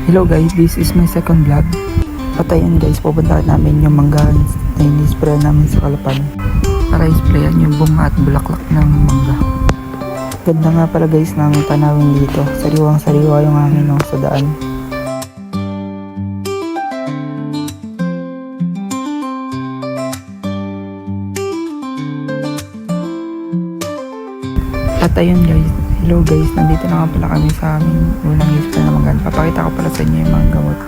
Hello guys, this is my second vlog. Patayin guys, pupunta namin yung manggahan na in-spray namin sa Kalapan para isprayan yung bunga at bulaklak ng mangga. Ganda nga pala guys ng tanawin dito. Sariwang sariwa yung hangin sa daan. At ayun guys, hello guys, nandito na nga pala kami sa aming unang spray na mangga. Papakita ko pala sa inyo yung mga gamot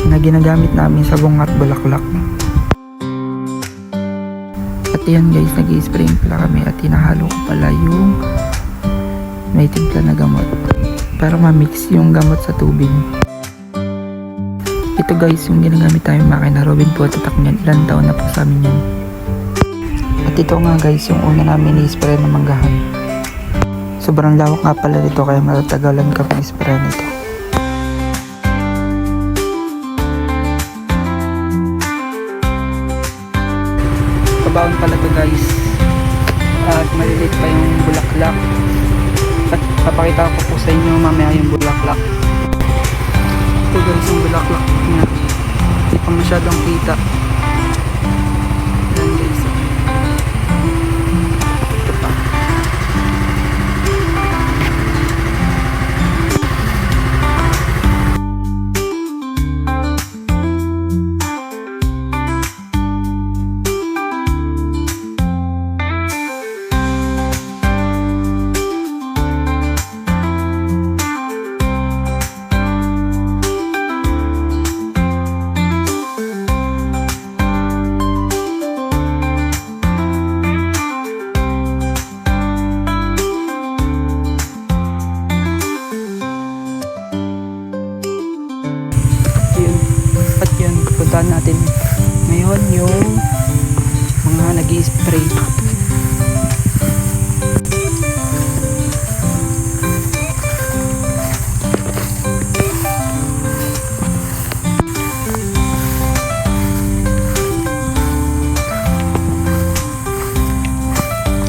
na ginagamit namin sa bunga at bulaklak. At yan guys, nag-i-spray pala kami at hinahalo ko pala yung may timpla na gamot para ma-mix yung gamot sa tubig. Ito guys, yung ginagamit tayong makina Robin po at tatak niyan. Ilan taon na po sa amin yan. At ito nga guys, yung una namin i-spray na manggahan. Sobrang lawak nga pala dito kaya matatagalan kami i-spray nito. Kabaon pala to guys. At maliliit pa yung bulaklak. At papakita ko po sa inyo mamaya yung bulaklak. Ito guys yung bulaklak niya. Hindi pa masyadong kita. Yan guys. Ito pa. Puntahan natin ngayon yung mga nag-i-spray.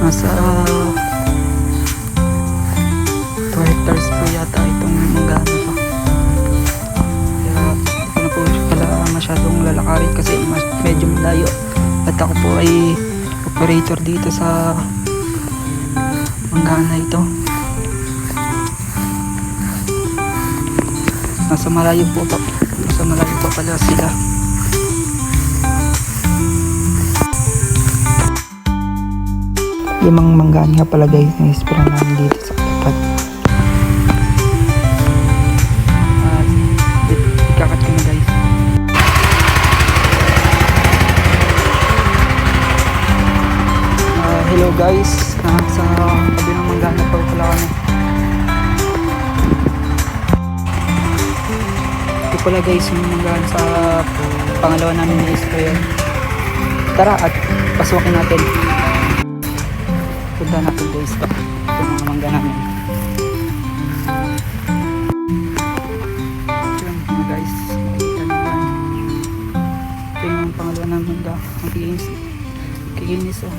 Nasa 2 hectares po yata itong mangga na to. Masyadong lalakarin kasi medyo malayo at ako po ay operator dito sa manggahan na ito. Nasa malayo po pala sila. Yung mga manggahan nga pala guys na ispray namin dito sa Kalapan. Ikakat ko na guys. Hello guys, sa tabi ng manggahan na pala kami. Ito pala guys yung manggahan sa pangalawa namin na spray. Tara at paswakin natin. Punta natin guys ito mga mangga namin. Ito yung mga guys, makikita naman. Ito yung pangalawa namin mangga. Ang kikinis oh.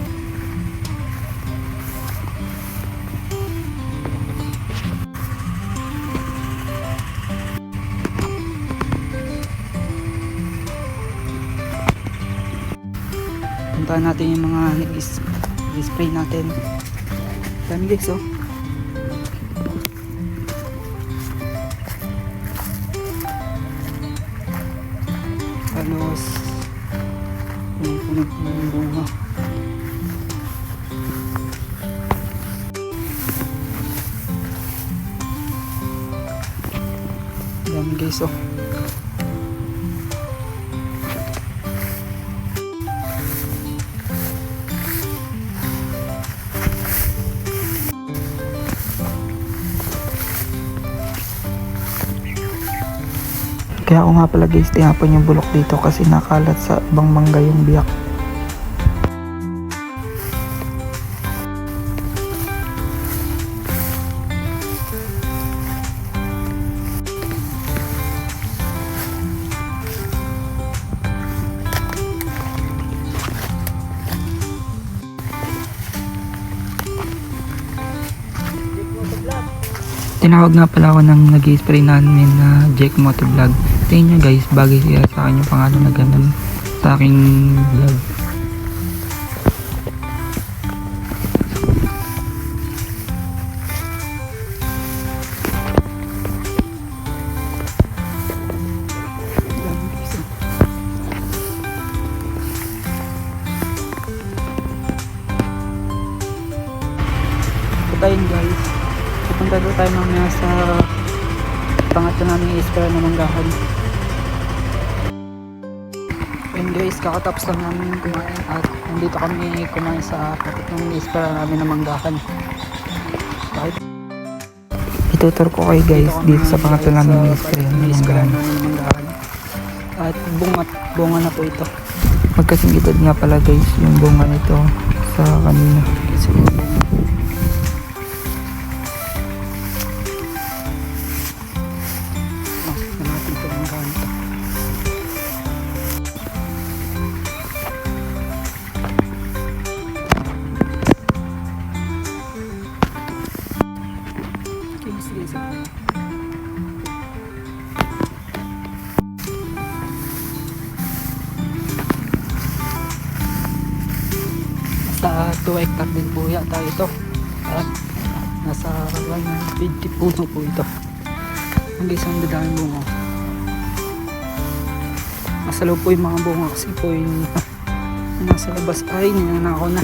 Puntahan natin yung mga nag-spray natin. Dami guys oh. Halos punong bunga. Dami guys oh. Kaya ako nga pala guys, tinapon yung bulok dito kasi nakalat sa ibang mangga yung biyak. Tinawag nga pala ako ng nag-spray namin na Jack Motovlog. Tingnan nyo guys, bagay siya sa akin yung pangalan na ganun sa aking vlog. Tayo guys, pupunta doon tayo mamaya sa pangatlo namin i-spray na manggahan. And guys, kakatapos lang namin kumain at nandito kami kumain sa pangatlo ng i-spray namin na manggahan. Kahit itutur ko kayo guys dito sa pangatlo namin i-spray na manggahan. At bunga na po ito. Magkasing edad nga pala guys yung bunga nito sa kanina. Sa 2 hectare din po yata ito at nasa 150 puno po ito. Ang isang dadaming bunga, masalo po yung mga bunga kasi po yung nasa labas ay ninanakaw na.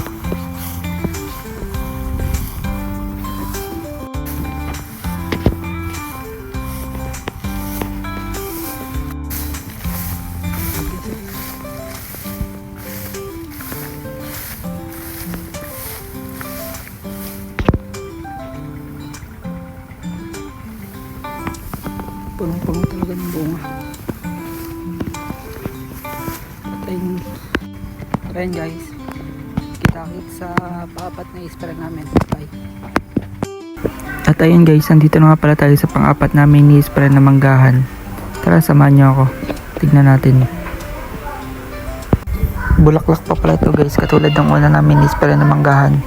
Punong-punong talaga ng bunga. At ayun guys, kita-kit sa pang-apat na i-spray namin. Bye. At ayun guys, nandito na nga pala tayo sa pang-apat namin i-spray na manggahan. Tara, samahan nyo ako. Tignan natin. Bulaklak pa pala ito guys, katulad ng una namin i-spray na manggahan.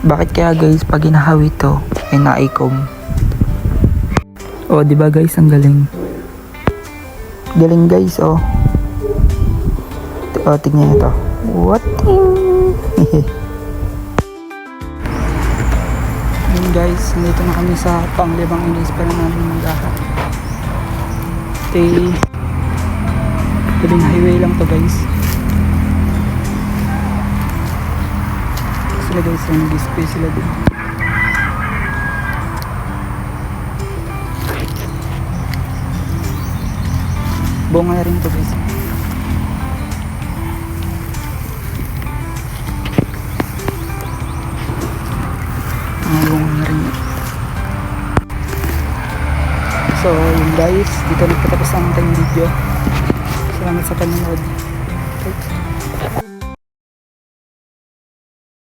Bakit kaya guys pag hinahawi ito ay naikom? Oh, di ba guys, ang galing. Galing guys, oh. Oh, tignan ito. What? Yun guys, nandito na kami sa pang-limang in-spray na namin ng lahat. Galing highway lang to guys. Sila guys, yung nag-spray sila din. Bunga na rin to guys. Bunga na rin. So yun guys, dito nagpatapos ang ating video. Salamat sa panonood.